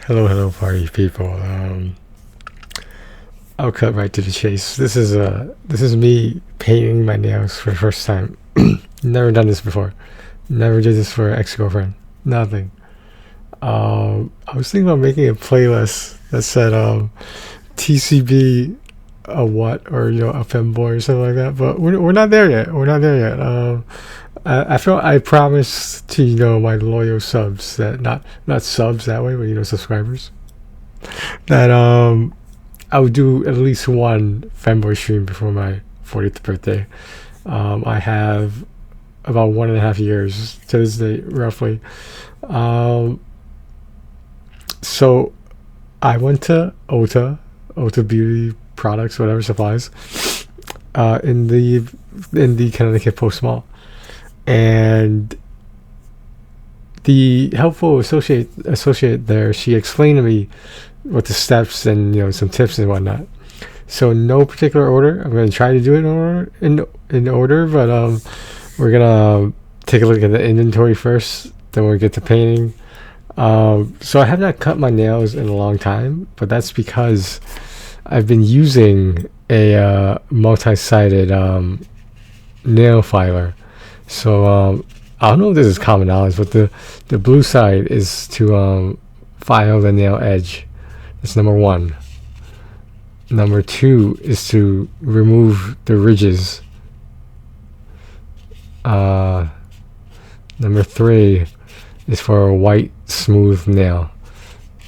Hello, party people. I'll cut right to the chase. This is me painting my nails for the first time. Never done this before. Never did this for an ex-girlfriend. Nothing. I was thinking about making a playlist that said TCB a what, or a femboy or something like that. But we're not there yet. We're not there yet. I felt I promised to my loyal subs, that not subs that way, but subscribers, that I would do at least one fanboy stream before my 40th birthday. I have about 1.5 years to this day, roughly. So I went to Ulta Beauty Products, whatever, supplies, in the Connecticut Post Mall, and the helpful associate there, she explained to me what the steps and some tips and whatnot. So no particular order. I'm going to try to do it in order, but we're gonna take a look at the inventory first. Then we'll get to painting. So I have not cut my nails in a long time, but that's because I've been using a multi-sided nail filer. So I don't know if this is common knowledge, but the blue side is to file the nail edge. That's number one. Number two is to remove the ridges. Number three is for a white, smooth nail.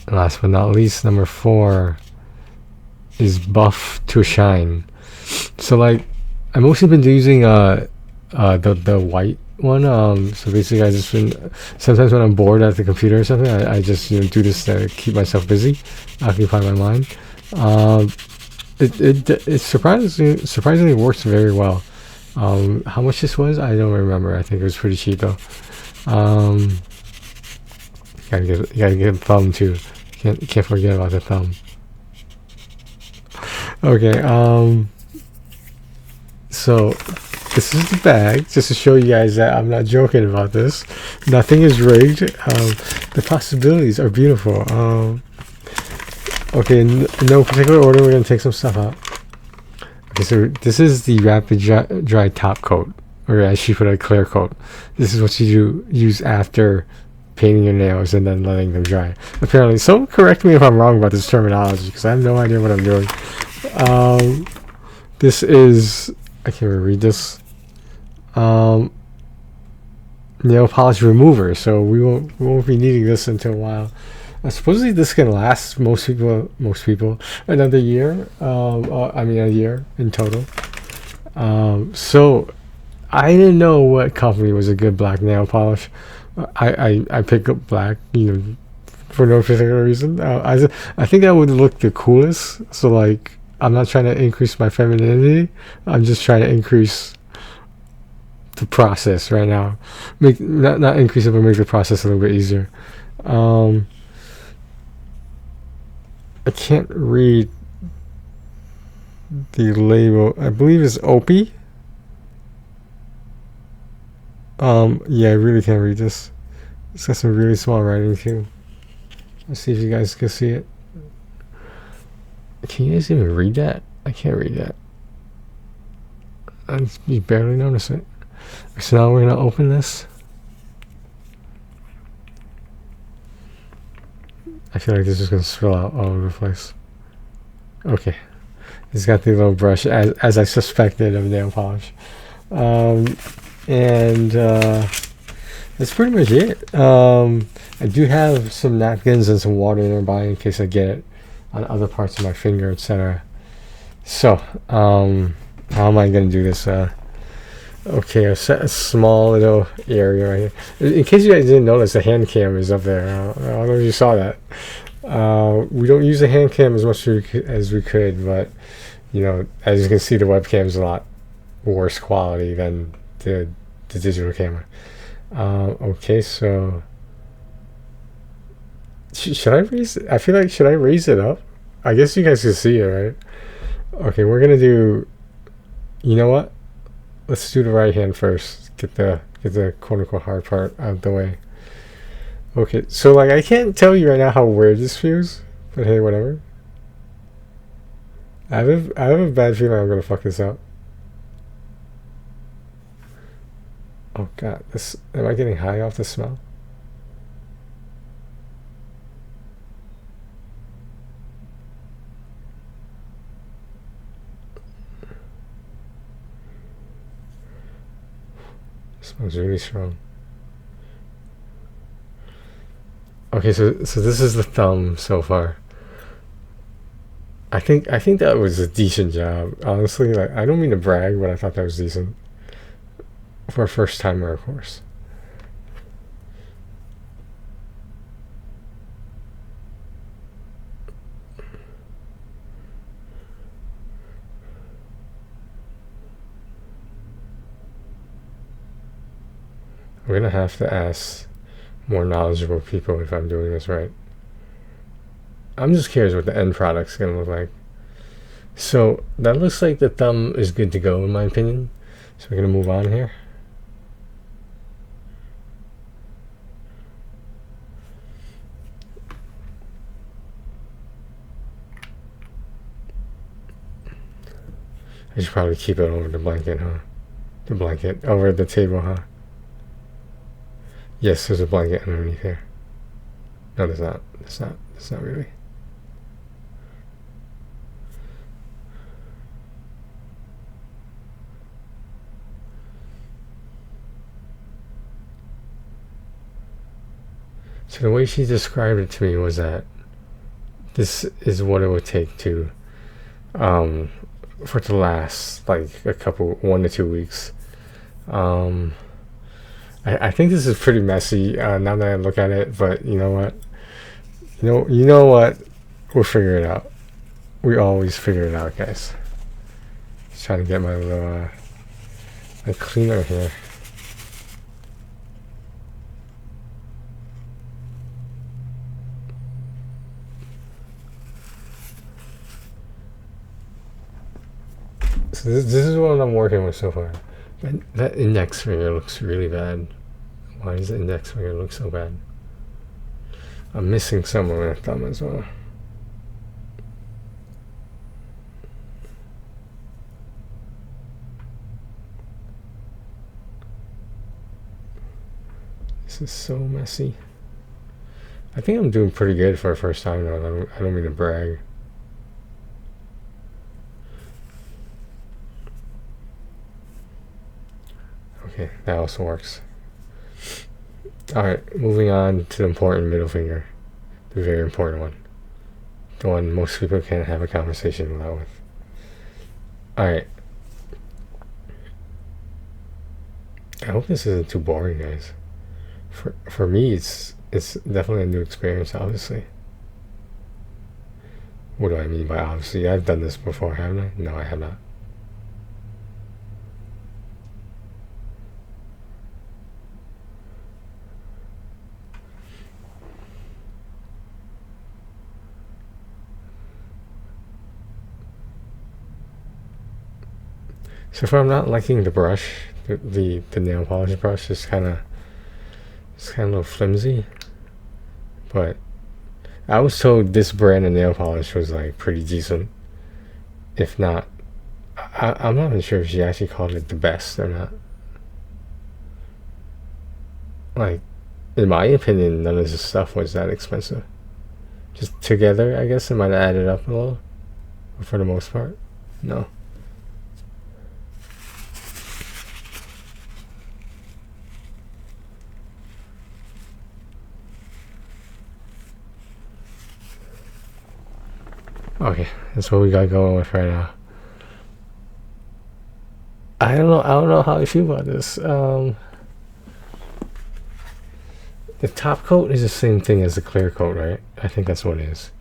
And last but not least, number four is buff to shine. So like, I've mostly been using the white one. So basically, I just been, sometimes when I'm bored at the computer or something, I just do this to keep myself busy, occupy my mind. It surprisingly works very well. How much this was, I don't remember. I think it was pretty cheap though. Gotta get a thumb too. Can't forget about the thumb. Okay. So this is the bag, just to show you guys that I'm not joking about this. Nothing is rigged. The possibilities are beautiful. Okay, in no particular order, we're gonna take some stuff out. Okay, so this is the rapid dry top coat, or as she put it, clear coat. This is what you use after painting your nails and then letting them dry. Apparently, someone correct me if I'm wrong about this terminology, because I have no idea what I'm doing. This is, I can't even read this. Nail polish remover. So we won't be needing this until a while. Supposedly this can last most people another year. I mean a year in total. So I didn't know what company was a good black nail polish. I picked up black, for no particular reason. I think that would look the coolest. So like, I'm not trying to increase my femininity. I'm just trying to increase the process right now. Not increase it, but make the process a little bit easier. I can't read the label. I believe it's Opie. Yeah, I really can't read this. It's got some really small writing too. Let's see if you guys can see it. Can you guys even read that? I can't read that. You barely notice it. So now we're gonna open this. I feel like this is gonna spill out all over the place. Okay, it's got the little brush, as I suspected, of nail polish, and that's pretty much it. I do have some napkins and some water nearby in case I get it on other parts of my finger, etc. So, how am I gonna do this? Okay, I set a small little area right here. In case you guys didn't notice, the hand cam is up there. I don't know if you saw that. We don't use the hand cam as much as we could, but as you can see, the webcam is a lot worse quality than the digital camera. Okay, so should I raise it? I feel like, should I raise it up? I guess you guys can see it, right? Okay, we're gonna do, you know what? Let's do the right hand first. Get the quote unquote hard part out of the way. Okay, so like I can't tell you right now how weird this feels, but hey, whatever. I have a bad feeling I'm gonna fuck this up. Oh god, this am I getting high off the smell? It smells really strong. Okay, so this is the thumb so far. I think that was a decent job. Honestly, like I don't mean to brag, but I thought that was decent for a first timer, of course. I'm gonna have to ask more knowledgeable people if I'm doing this right. I'm just curious what the end product's gonna look like. So that looks like the thumb is good to go in my opinion. So we're gonna move on here. I should probably keep it over the blanket, huh? The blanket over the table, huh? Yes, there's a blanket underneath here. No, there's not. There's not really. So the way she described it to me was that this is what it would take to, for it to last like a couple, 1 to 2 weeks. I think this is pretty messy now that I look at it, but you know what? You know what? We'll figure it out. We always figure it out, guys. Just trying to get my little my cleaner here. So this is what I'm working with so far. That index finger looks really bad. Why does the index finger look so bad? I'm missing some on my thumb as well. This is so messy. I think I'm doing pretty good for a first time though. I don't mean to brag. Okay, that also works. Alright, moving on to the important middle finger. The very important one. The one most people can't have a conversation without with. Alright. I hope this isn't too boring, guys. For me, it's definitely a new experience, obviously. What do I mean by obviously? I've done this before, haven't I? No, I have not. So far, I'm not liking the brush. The nail polish brush is kind of a little flimsy. But I was told this brand of nail polish was like pretty decent. If not, I'm not even sure if she actually called it the best or not. Like, in my opinion, none of this stuff was that expensive. Just together, I guess it might have added up a little. But for the most part, no. Okay, that's what we got going with right now. I don't know how I feel about this. The top coat is the same thing as the clear coat, right? I think that's what it is.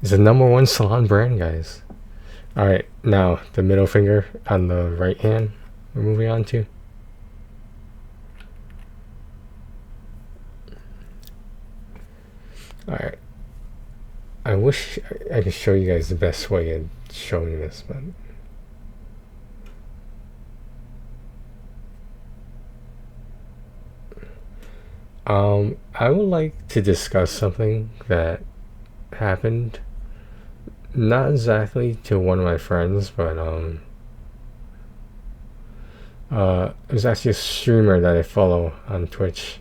It's the #1 salon brand, guys. Alright, now the middle finger on the right hand we're moving on to. Alright. I wish I could show you guys the best way of showing this, but I would like to discuss something that happened, not exactly to one of my friends, but it was actually a streamer that I follow on Twitch.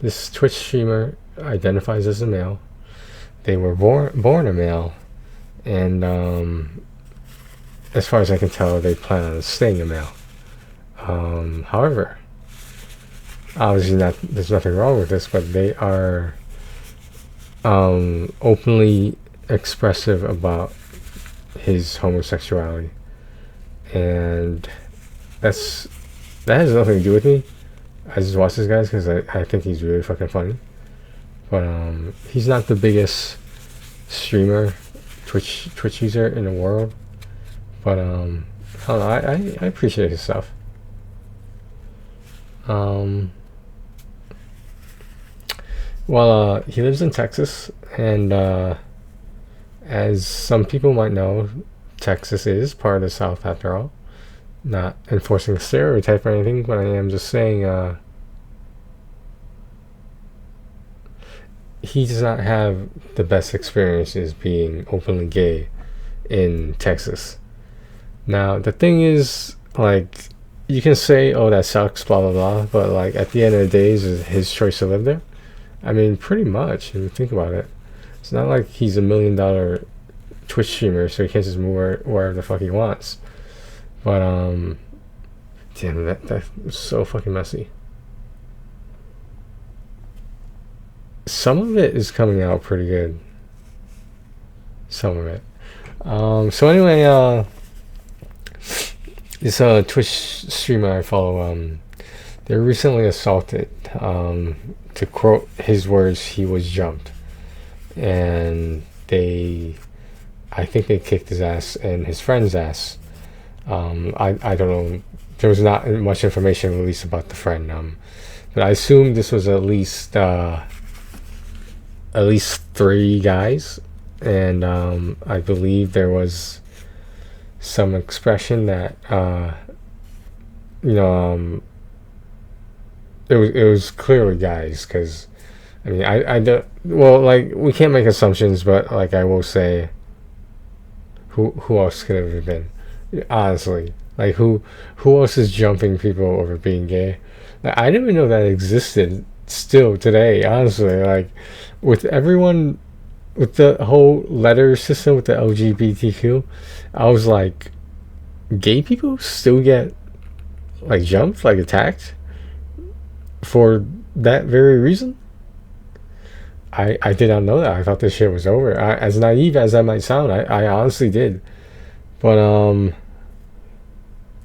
This Twitch streamer identifies as a male. They were born a male, and as far as I can tell, they plan on staying a male. However, obviously there's nothing wrong with this, but they are openly expressive about his homosexuality, and that has nothing to do with me. I just watch this guy because I think he's really fucking funny, but he's not the biggest streamer, Twitch user in the world, but I don't know, I appreciate his stuff. Well, he lives in Texas, and as some people might know, Texas is part of the South after all. Not enforcing a stereotype or anything, but I am just saying he does not have the best experiences being openly gay in Texas. Now, the thing is, like, you can say, oh, that sucks, blah, blah, blah, but, like, at the end of the day, is his choice to live there. I mean, pretty much, if you think about it. It's not like he's $1 million Twitch streamer, so he can't just move wherever the fuck he wants. But, damn, that was so fucking messy. Some of it is coming out pretty good. Some of it. So anyway, this Twitch streamer I follow, they were recently assaulted. To quote his words, he was jumped. And I think they kicked his ass and his friend's ass. I don't know. There was not much information released about the friend. But I assume this was at least 3 guys, and I believe there was some expression that it was clearly guys, because I mean I don't, well, like, we can't make assumptions, but like I will say, who else could it have been? Honestly, like who else is jumping people over being gay? Like, I didn't even know that existed still today, honestly. Like, with everyone, with the whole letter system with the LGBTQ, I was like, gay people still get like jumped, like attacked for that very reason? I did not know that. I thought this shit was over. As naive as that might sound, I honestly did. But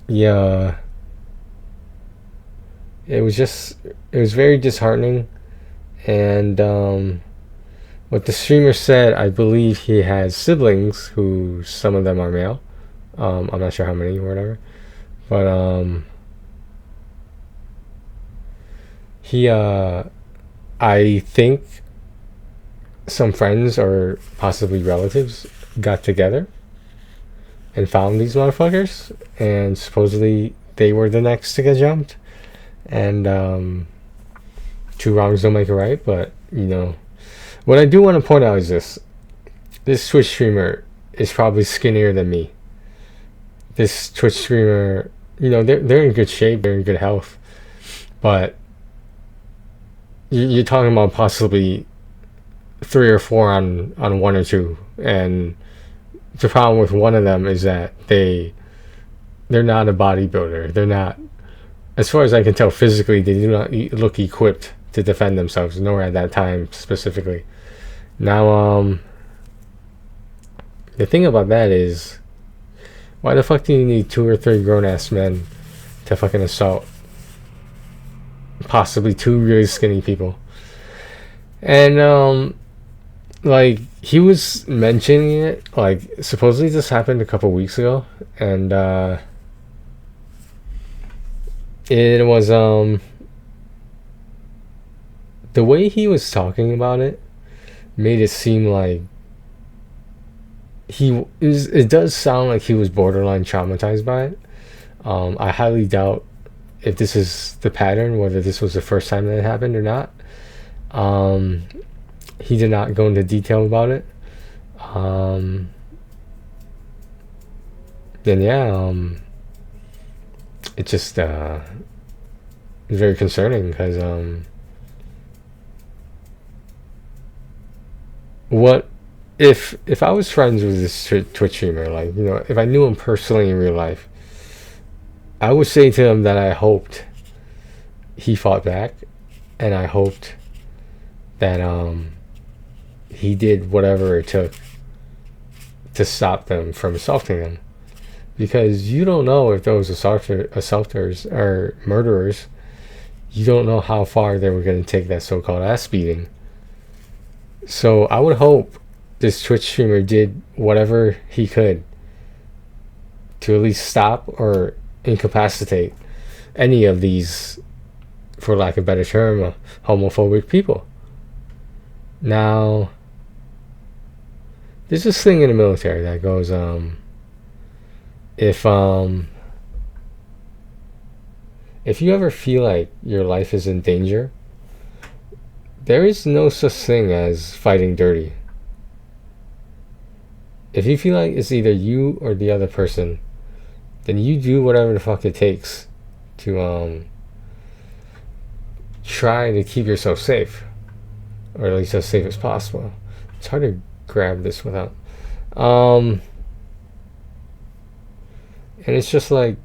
yeah, it was very disheartening. And what the streamer said, I believe he has siblings who, some of them are male. I'm not sure how many or whatever, but he I think some friends or possibly relatives got together and found these motherfuckers, and supposedly they were the next to get jumped. And 2 wrongs don't make a right, but what I do want to point out is this Twitch streamer is probably skinnier than me. This Twitch streamer, they're in good shape, they're in good health, but you're talking about possibly 3 or 4 on 1 or 2, and the problem with one of them is that they're not a bodybuilder. They're not, as far as I can tell, physically, they do not look equipped to defend themselves, nor at that time specifically. Now, the thing about that is, why the fuck do you need 2 or 3 grown-ass men to fucking assault possibly 2 really skinny people? And like, he was mentioning it, like, supposedly this happened a couple weeks ago, and it was the way he was talking about it made it seem like it does sound like he was borderline traumatized by it. I highly doubt if this is the pattern, whether this was the first time that it happened or not. He did not go into detail about it. Then yeah, it just is very concerning, because what if I was friends with this Twitch streamer, like, you know, if I knew him personally in real life, I would say to him that I hoped he fought back, and I hoped that he did whatever it took to stop them from assaulting them, because you don't know if those assaulters are murderers. You don't know how far they were going to take that so-called ass beating. So I would hope this Twitch streamer did whatever he could to at least stop or incapacitate any of these, for lack of a better term, homophobic people. Now, there's this thing in the military that goes, if you ever feel like your life is in danger, there is no such thing as fighting dirty. If you feel like it's either you or the other person, then you do whatever the fuck it takes to try to keep yourself safe, or at least as safe as possible. It's hard to grab this without and it's just like,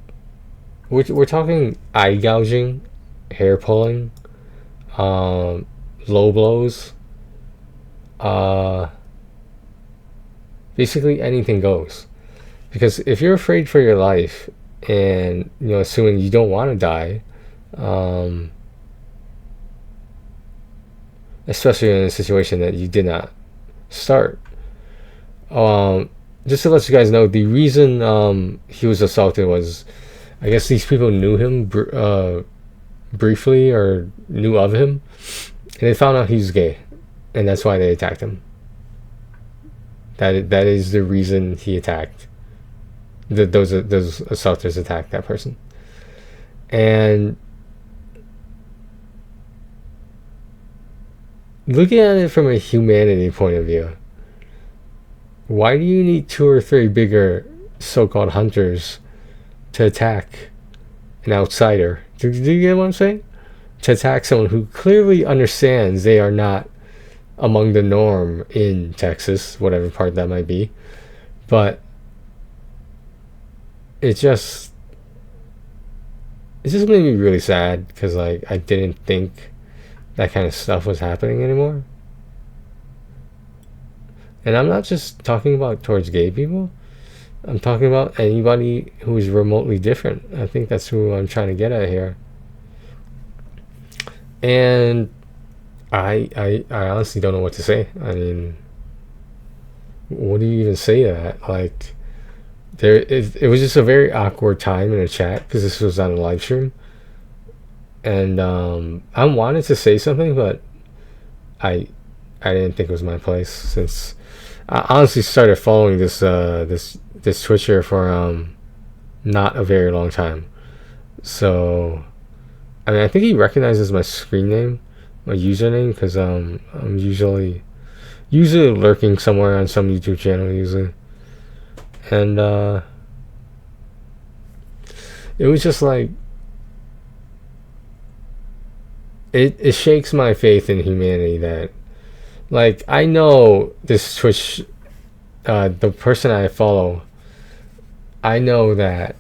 we're talking eye gouging, hair pulling, low blows, basically anything goes. Because if you're afraid for your life, and, you know, assuming you don't want to die, especially in a situation that you did not start, just to let you guys know, the reason he was assaulted was, I guess these people knew him briefly, or knew of him, and they found out he was gay, and that's why they attacked him. That is the reason he attacked. Those assaulters attacked that person. And looking at it from a humanity point of view, why do you need 2 or 3 bigger so-called hunters to attack an outsider? Do you get what I'm saying? To attack someone who clearly understands they are not among the norm in Texas, whatever part that might be. But it just made me really sad, because, like, I didn't think that kind of stuff was happening anymore. And I'm not just talking about towards gay people. I'm talking about anybody who is remotely different. I think that's who I'm trying to get at here. And I honestly don't know what to say. I mean, what do you even say to that? Like, it was just a very awkward time in a chat, because this was on a live stream, and I wanted to say something, but I didn't think it was my place, since I honestly started following this Twitcher for not a very long time. So I mean, I think he recognizes my screen name, my username, because I'm usually lurking somewhere on some YouTube channel usually. And it was just like, it shakes my faith in humanity that, like, I know this Twitch, the person I follow, I know that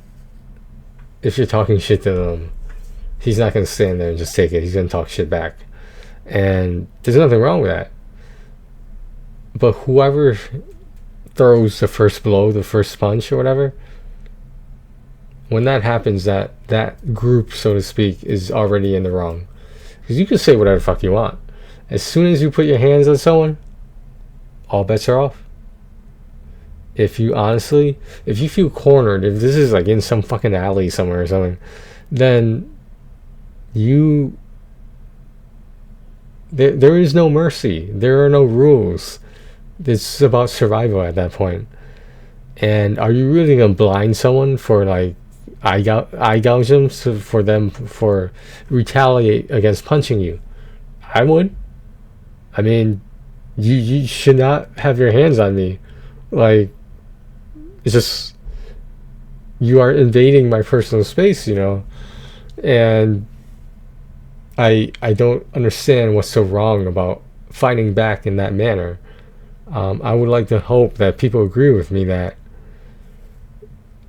if you're talking shit to them, he's not going to stand there and just take it. He's going to talk shit back. And there's nothing wrong with that. But whoever throws the first blow, the first punch or whatever, when that happens, that group, so to speak, is already in the wrong. Because you can say whatever the fuck you want. As soon as you put your hands on someone, all bets are off. If you feel cornered, if this is like in some fucking alley somewhere or something, then there is no mercy. There are no rules. It's about survival at that point. And are you really gonna blind someone for like eye gouge them for retaliate against punching you. I would. I mean, you should not have your hands on me. Like, it's just, you are invading my personal space, and I don't understand what's so wrong about fighting back in that manner. I would like to hope that people agree with me that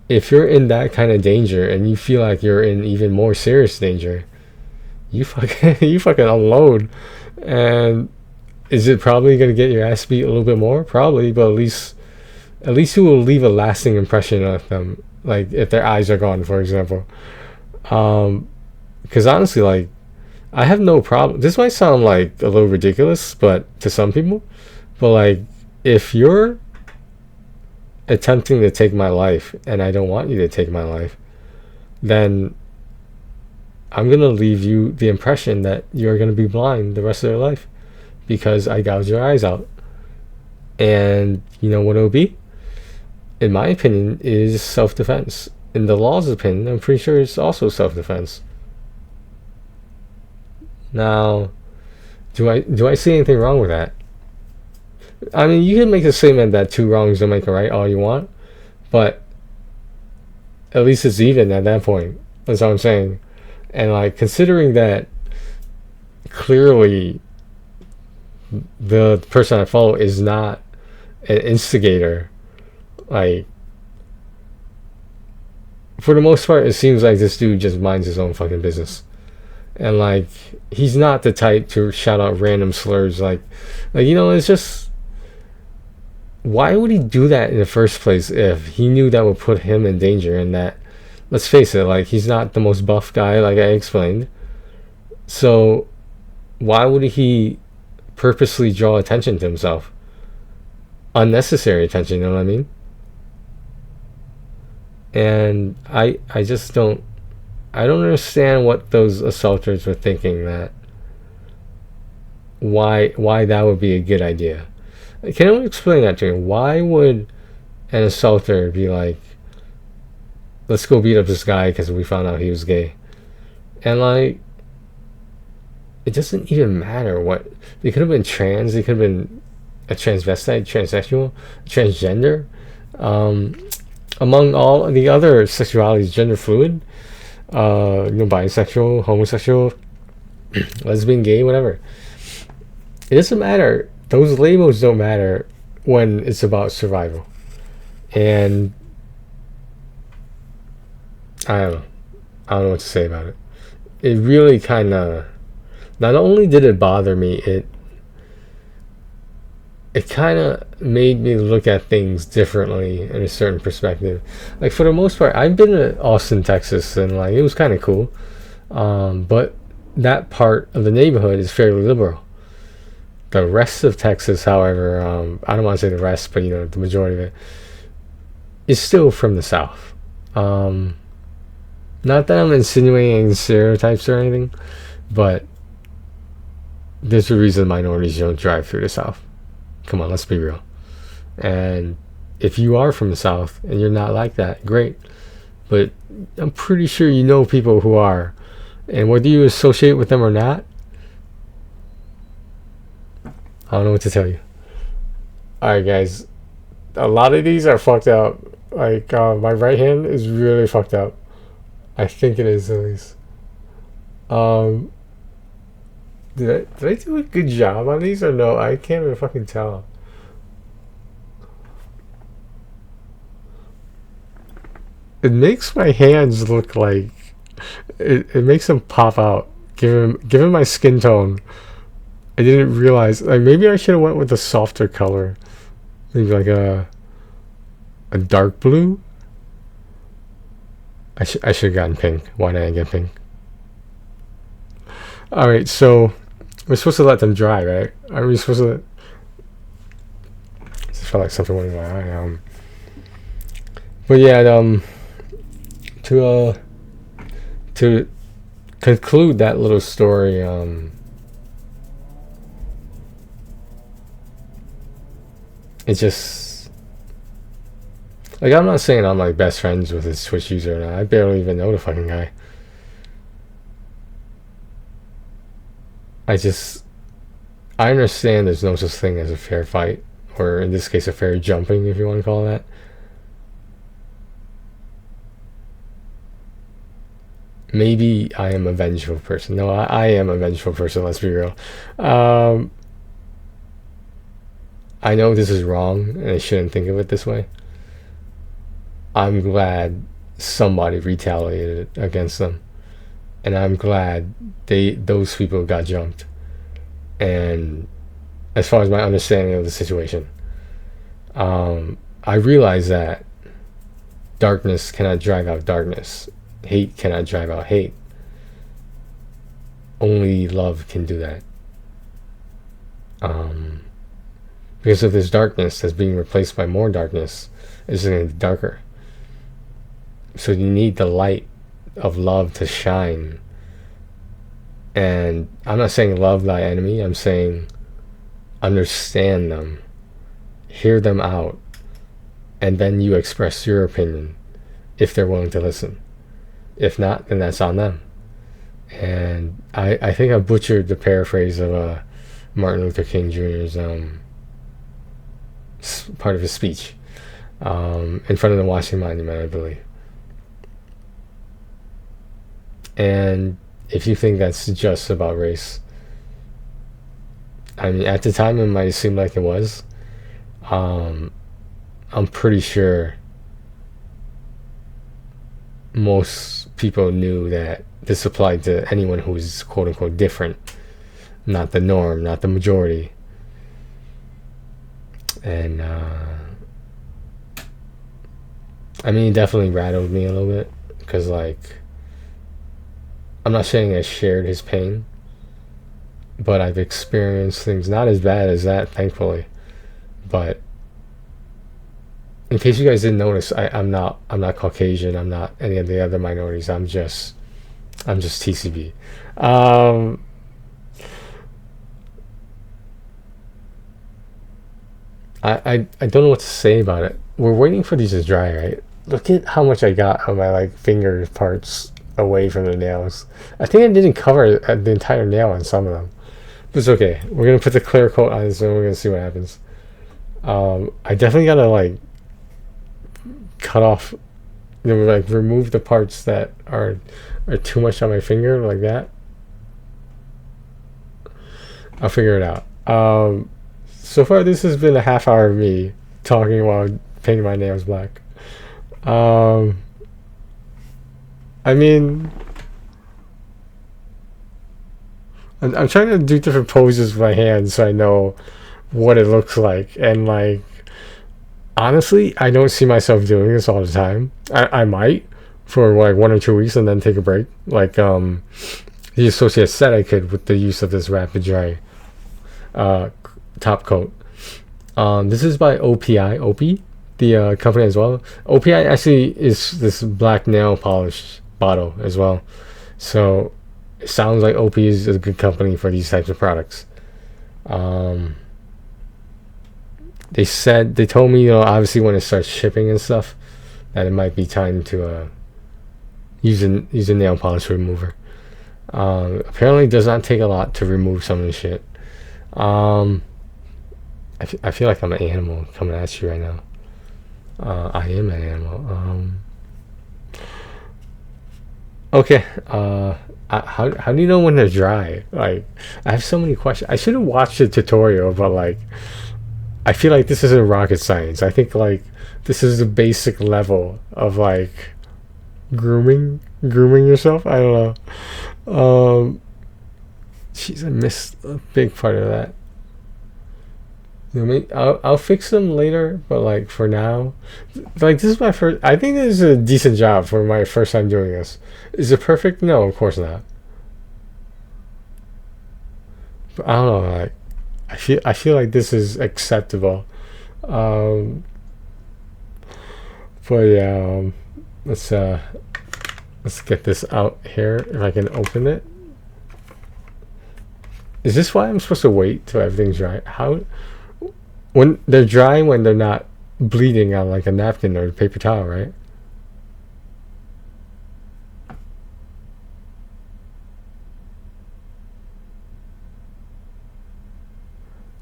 if you're in that kind of danger and you feel like you're in even more serious danger, you fucking unload. And is it probably gonna get your ass beat a little bit more? Probably, but at least you will leave a lasting impression of them. Like if their eyes are gone, for example. Because honestly, like, I have no problem. This might sound like a little ridiculous, but to some people, but like, if you're attempting to take my life and I don't want you to take my life, then I'm gonna leave you the impression that you're gonna be blind the rest of your life because I gouged your eyes out. And you know what it'll be? In my opinion, is self-defense. In the law's opinion, I'm pretty sure it's also self-defense. Now, do I see anything wrong with that? I mean, you can make a statement that two wrongs don't make a right all you want, but at least it's even at that point. That's all I'm saying. And like, considering that clearly the person I follow is not an instigator, like, for the most part, it seems like this dude just minds his own fucking business. And like, he's not the type to shout out random slurs. Like, it's just, why would he do that in the first place if he knew that would put him in danger? And that, let's face it, like, he's not the most buff guy, like I explained. So why would he purposely draw attention to himself? Unnecessary attention, you know what I mean? And I just don't understand what those assaulters were thinking, that why that would be a good idea. Can you explain that to me? Why would an assaulter be like, let's go beat up this guy because we found out he was gay? And like, it doesn't even matter what, they could have been trans, they could have been a transvestite, transsexual, transgender, among all the other sexualities, gender fluid, bisexual, homosexual, lesbian, gay, whatever. It doesn't matter. Those labels don't matter when it's about survival. And I don't know what to say about it. It really kind of, not only did it bother me, it kind of made me look at things differently in a certain perspective. Like, for the most part, I've been to Austin, Texas, and like, it was kind of cool. But that part of the neighborhood is fairly liberal. The rest of Texas, however, I don't want to say the rest, but the majority of it is still from the South. Not that I'm insinuating stereotypes or anything, but there's a reason minorities don't drive through the South. Come on, let's be real. And if you are from the South and you're not like that, great. But I'm pretty sure you know people who are. And whether you associate with them or not, I don't know what to tell you. Alright, guys. A lot of these are fucked up. Like, my right hand is really fucked up. I think it is, at least. Did I do a good job on these or no? I can't even fucking tell. It makes my hands look like it makes them pop out. Given my skin tone, I didn't realize, like, maybe I should have went with a softer color. Maybe like a dark blue. I should have gotten pink. Why didn't I get pink? Alright, so we're supposed to let them dry, right? Are we supposed to? I just felt like something went in my eye. But yeah, to conclude that little story, it just, Like, I'm not saying I'm like best friends with this Twitch user, and I barely even know the fucking guy. I understand there's no such thing as a fair fight, or in this case, a fair jumping, if you want to call it that. Maybe I am a vengeful person. No, I am a vengeful person, let's be real. Um, I know this is wrong, and I shouldn't think of it this way. I'm glad somebody retaliated against them, and I'm glad those people got jumped. And as far as my understanding of the situation, I realize that darkness cannot drive out darkness. Hate cannot drive out hate. Only love can do that. Because if there's darkness that's being replaced by more darkness, it's going to be darker. So you need the light of love to shine. And I'm not saying love thy enemy. I'm saying understand them, hear them out, and then you express your opinion if they're willing to listen. If not, then that's on them. And I think I butchered the paraphrase of Martin Luther King Jr.'s part of his speech in front of the Washington Monument, I believe. And if you think that's just about race, I mean, at the time it might seem like it was. I'm pretty sure most people knew that this applied to anyone who's quote unquote different, not the norm, not the majority. And I mean, it definitely rattled me a little bit, because like, I'm not saying I shared his pain, but I've experienced things not as bad as that, thankfully. But in case you guys didn't notice, I'm not Caucasian. I'm not any of the other minorities. I'm just TCB. I don't know what to say about it. We're waiting for these to dry, right? Look at how much I got on my like finger parts away from the nails. I think I didn't cover the entire nail on some of them. But it's okay. We're gonna put the clear coat on this, and we're gonna see what happens. I definitely gotta like cut off, like remove the parts that are too much on my finger, like that. I'll figure it out. So far, this has been a half hour of me talking while painting my nails black. I mean, I'm trying to do different poses with my hands so I know what it looks like. And like, honestly, I don't see myself doing this all the time. I might for like 1 or 2 weeks and then take a break. Like the associate said I could with the use of this rapid dry top coat. This is by OPI, the company as well. OPI actually is this black nail polish bottle as well. So it sounds like OP is a good company for these types of products. They told me, obviously when it starts shipping and stuff, that it might be time to use a nail polish remover. Apparently it does not take a lot to remove some of the shit. I feel like I'm an animal coming at you right now. I am an animal. Okay. How do you know when they're dry? Like, I have so many questions. I should have watched the tutorial, but like, I feel like this isn't rocket science. I think like this is the basic level of like grooming yourself. I don't know. Jeez, I missed a big part of that. I'll fix them later, but like for now, like this is my first. I think this is a decent job for my first time doing this. Is it perfect? No, of course not. But I don't know. Like I feel like this is acceptable. But yeah, let's get this out here if I can open it. Is this why I'm supposed to wait till everything's dry? How? When they're dry, when they're not bleeding on like a napkin or a paper towel, right?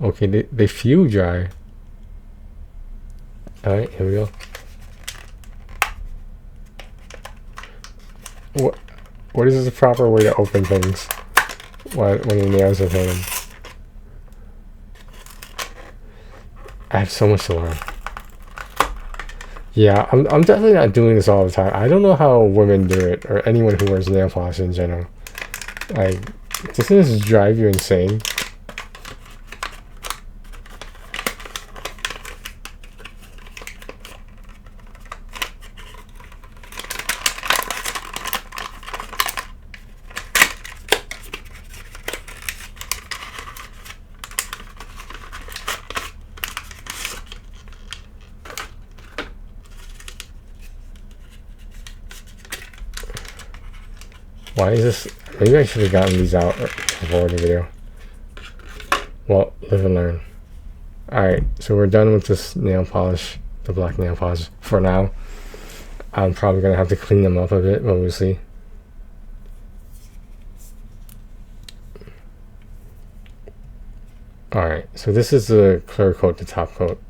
Okay, they feel dry. Alright, here we go. What is the proper way to open things when your nails are hurting? I have so much to learn. Yeah, I'm definitely not doing this all the time. I don't know how women do it, or anyone who wears nail polish in general. Like, doesn't this drive you insane? Why is this? Maybe I should have gotten these out before the video. Well, live and learn. Alright, so we're done with this nail polish, the black nail polish for now. I'm probably going to have to clean them up a bit, but we'll see. Alright, so this is the clear coat, the top coat.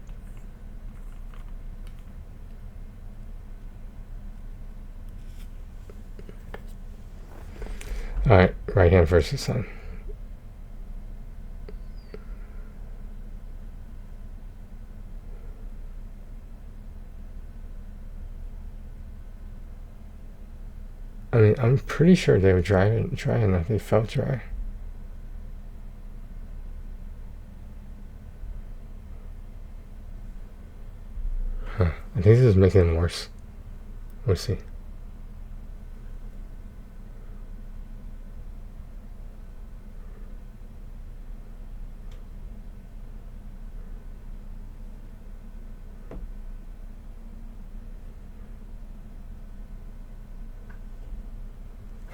Alright, right hand first this time. I mean, I'm pretty sure they were dry enough. They felt dry. Huh. I think this is making them worse. We'll see.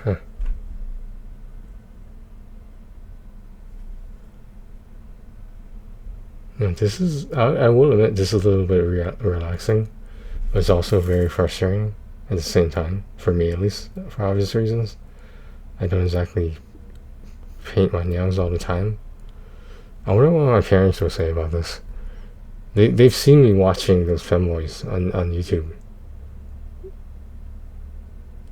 Huh. No, this is, I will admit, this is a little bit relaxing, but it's also very frustrating at the same time, for me at least, for obvious reasons. I don't exactly paint my nails all the time. I wonder what my parents will say about this. They've seen me watching those femboys on YouTube.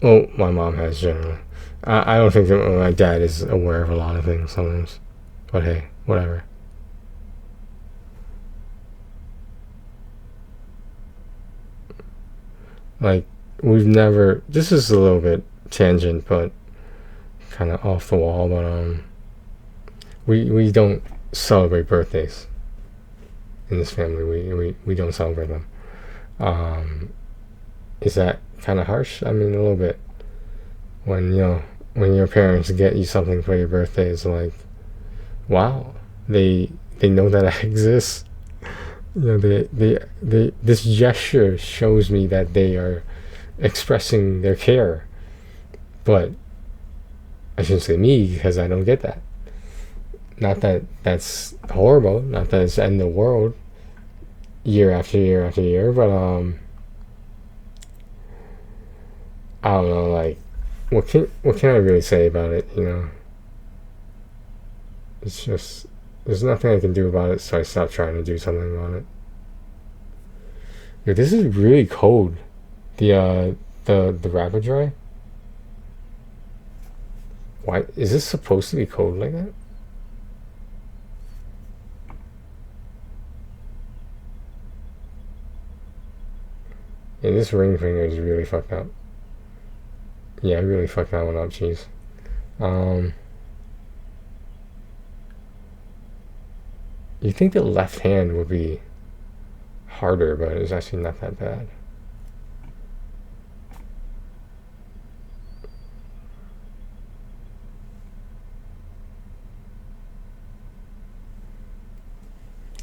Oh, my mom has generally. I don't think that my dad is aware of a lot of things sometimes. But hey, whatever. Like, we've never... This is a little bit tangent, but kind of off the wall, but we don't celebrate birthdays in this family. We don't celebrate them. Is that kind of harsh? I mean, a little bit. When your parents get you something for your birthday, it's like, wow, they know that I exist. This gesture shows me that they are expressing their care. But I shouldn't say me, because I don't get that. Not that that's horrible, not that it's the end of the world year after year after year, but I don't know, like, what can I really say about it, It's just, there's nothing I can do about it, so I stopped trying to do something about it. Dude, this is really cold. The rapid dry. Why is this supposed to be cold like that? Yeah, this ring finger is really fucked up. Yeah, I really fucked that one up, jeez. You think the left hand would be harder, but it's actually not that bad.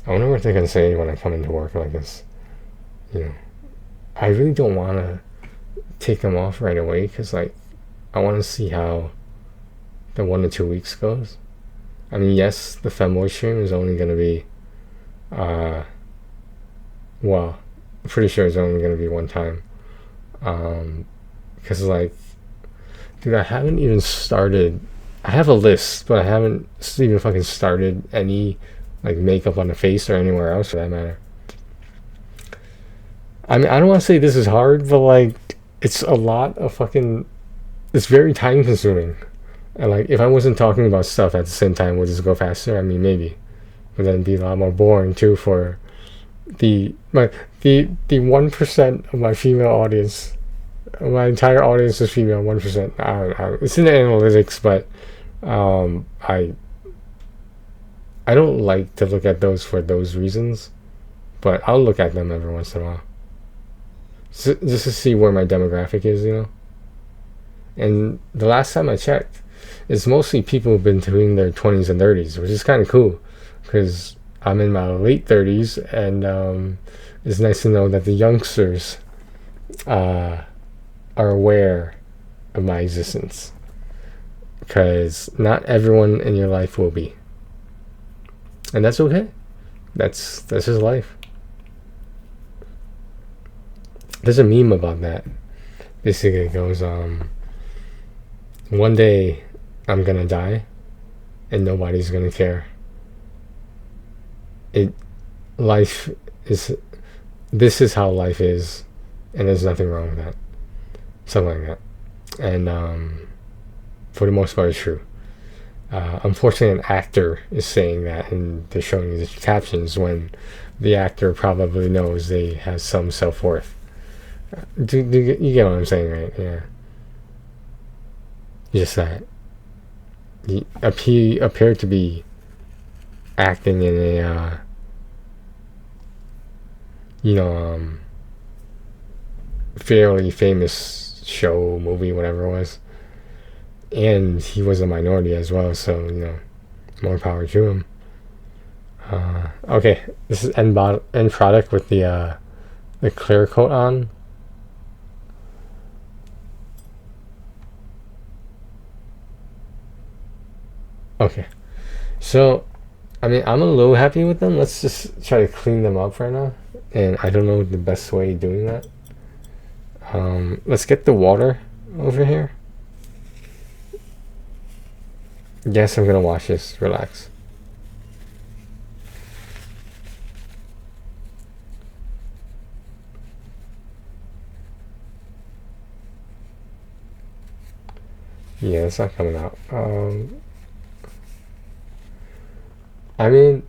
I wonder what they're gonna say when I come into work like this. I really don't want to take them off right away, because, like, I want to see how the 1 to 2 weeks goes. I mean, yes, the femboy stream is only going to be, well, pretty sure it's only gonna be one time. Because like, dude, I haven't even started. I have a list, but I haven't even fucking started any like makeup on the face or anywhere else for that matter. I mean, I don't want to say this is hard, but like, it's a lot of fucking. It's very time consuming, and like, if I wasn't talking about stuff at the same time, would just go faster? I mean, maybe, but then it'd be a lot more boring too for the 1% of my female audience. My entire audience is female. 1%. It's in the analytics, but I don't like to look at those for those reasons, but I'll look at them every once in a while. Just to see where my demographic is, you know. And the last time I checked, it's mostly people between their 20s and 30s, which is kind of cool, because I'm in my late 30s, and it's nice to know that the youngsters are aware of my existence, because not everyone in your life will be, and that's okay. That's just life. There's a meme about that. Basically, it goes, one day I'm gonna die, and nobody's gonna care. Life is. This is how life is, and there's nothing wrong with that. Something like that, and for the most part, it's true. Unfortunately, an actor is saying that, and they're showing the captions when the actor probably knows they have some self-worth. Do you get what I'm saying, right? Yeah. Just that he appeared to be acting in a fairly famous show, movie, whatever it was, and he was a minority as well, so more power to him. Okay, this is end product with the clear coat on. Okay, so I mean, I'm a little happy with them. Let's just try to clean them up right now, and I don't know the best way of doing that. Let's get the water over here. Yes, I'm gonna wash this. Relax. Yeah, it's not coming out. I mean,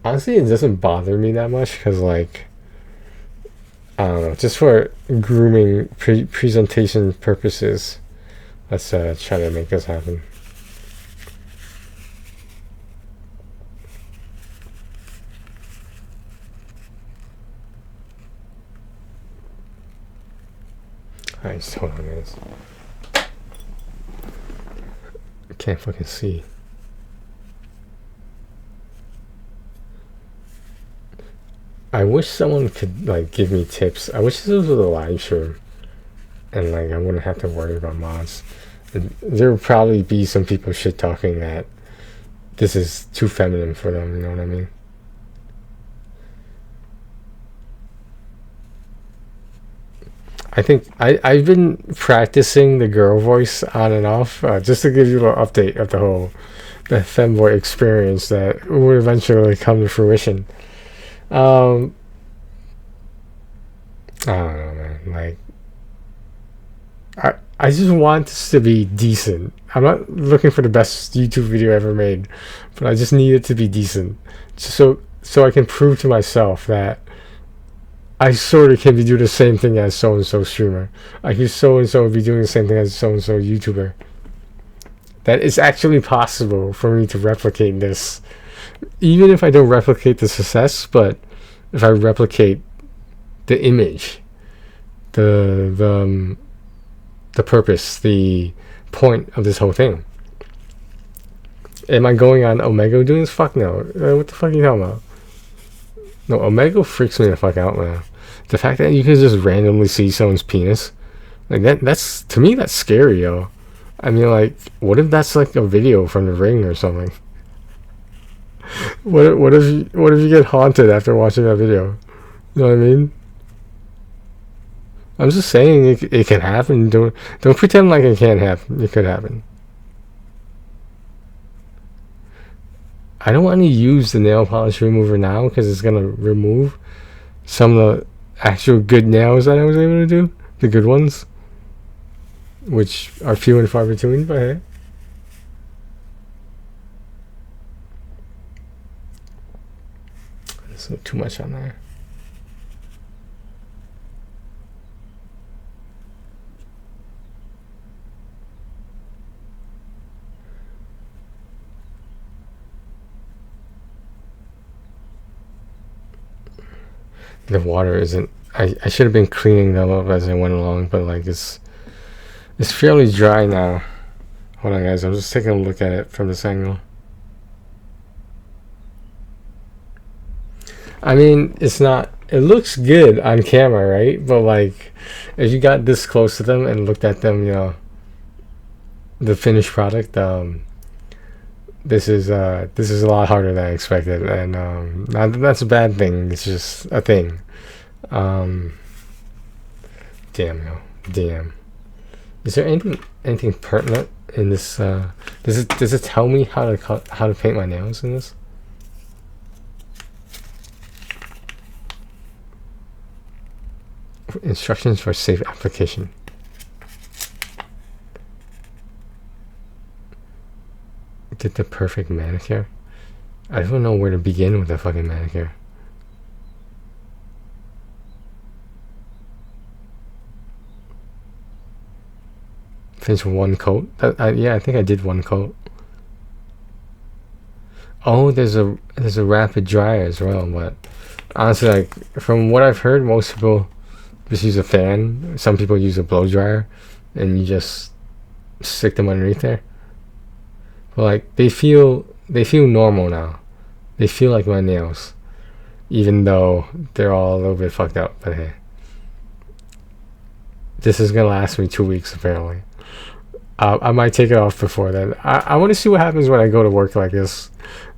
honestly, it doesn't bother me that much, because like, I don't know, just for grooming presentation purposes, let's try to make this happen. Alright, just hold on, guys. I can't fucking see. I wish someone could like give me tips. I wish this was a live stream, and like I wouldn't have to worry about mods. There would probably be some people shit talking that this is too feminine for them. You know what I mean? I think I've been practicing the girl voice on and off, just to give you a little update of the femboy experience that would eventually come to fruition. I don't know, man. Like, I just want this to be decent. I'm not looking for the best YouTube video ever made, but I just need it to be decent, just so I can prove to myself that I sort of can be doing the same thing as so and so streamer. I can so and so be doing the same thing as so and so YouTuber. That it's actually possible for me to replicate this, even if I don't replicate the success, but if I replicate the image, the purpose, the point of this whole thing. Am I going on Omega doing this? Fuck no. What the fuck are you talking about? No, Omega freaks me the fuck out, man. The fact that you can just randomly see someone's penis, like that's to me, that's scary, yo. I mean, like, what if that's like a video from The Ring or something? What if you get haunted after watching that video? You know what I mean? I'm just saying it can happen. Don't pretend like it can't happen. It could happen. I don't want to use the nail polish remover now because it's gonna remove some of the actual good nails that I was able to do, the good ones, which are few and far between. But hey, there's too much on there. The water isn't. I should have been cleaning them up as I went along, but like it's fairly dry now. Hold on, guys. I'm just taking a look at it from this angle. I mean, it's not. It looks good on camera, right? But like, if you got this close to them and looked at them, you know, the finished product, this is a lot harder than I expected, and not that that's a bad thing. It's just a thing. Damn, yo, damn. Is there anything pertinent in this? Does it tell me how to paint my nails in this? Instructions for safe application. Get the perfect manicure. I don't know where to begin with a fucking manicure. Finish one coat. Yeah, I think I did one coat. Oh, there's a rapid dryer as well, but honestly, like from what I've heard, most people just use a fan. Some people use a blow dryer, and you just stick them underneath there. But like they feel normal now. They feel like my nails, even though they're all a little bit fucked up. But hey, this is gonna last me 2 weeks apparently. I might take it off before then. I want to see what happens when I go to work like this.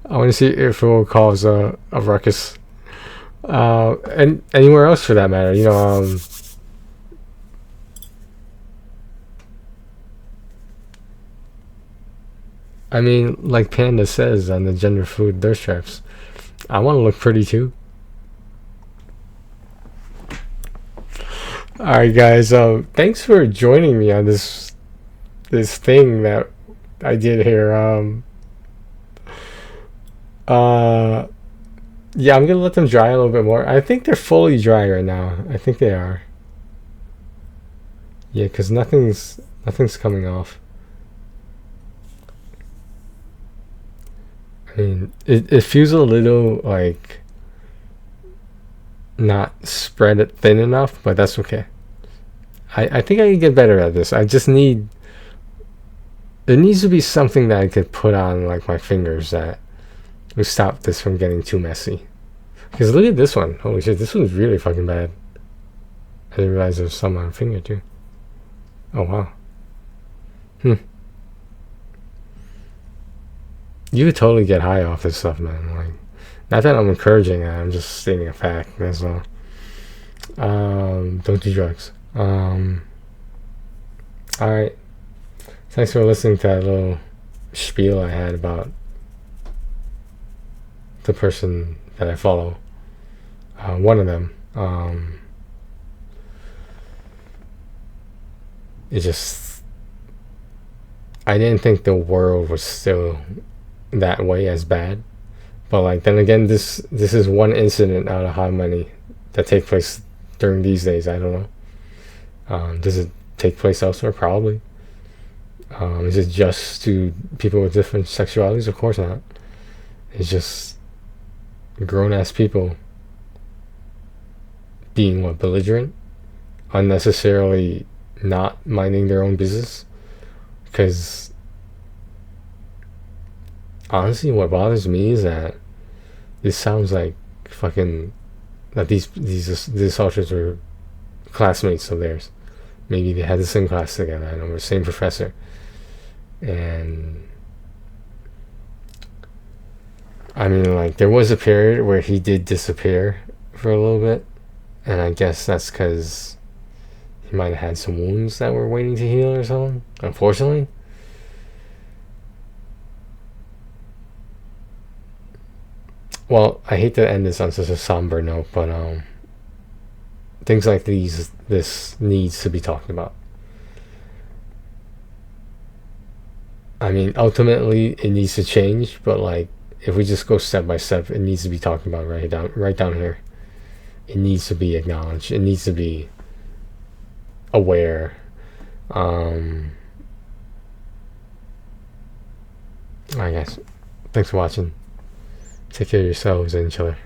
I want to see if it will cause a ruckus. And anywhere else for that matter, you know. I mean, like Panda says on the gender fluid thirst traps, I want to look pretty too. All right, guys. Thanks for joining me on this thing that I did here. Yeah, I'm gonna let them dry a little bit more. I think they're fully dry right now. I think they are. Yeah, because nothing's coming off. I mean, it feels a little like not spread it thin enough, but that's okay. I think I can get better at this. I just need. There needs to be something that I could put on like my fingers that would stop this from getting too messy. Because look at this one. Holy shit, this one's really fucking bad. I didn't realize there was some on my finger too. Oh wow. You could totally get high off this stuff, man. Like, not that I'm encouraging it, I'm just stating a fact. That's all. Don't do drugs. Alright. Thanks for listening to that little spiel I had about the person that I follow. One of them. It just. I didn't think the world was still that way as bad. But like then again, this is one incident out of how many that take place during these days. I don't know. Does it take place elsewhere? Probably. Is it just to people with different sexualities? Of course not. It's just grown-ass people being belligerent, unnecessarily not minding their own business. Because honestly, what bothers me is that this sounds like fucking that these assaulters were classmates of theirs. Maybe they had the same class together. I know, the same professor. And I mean, like, there was a period where he did disappear for a little bit, and I guess that's because he might have had some wounds that were waiting to heal or something, unfortunately. Well, I hate to end this on such a somber note, but things like this needs to be talked about. I mean, ultimately, it needs to change, but like, if we just go step by step, it needs to be talked about right down here. It needs to be acknowledged. It needs to be aware. I guess. Thanks for watching. Take care of yourselves and each other.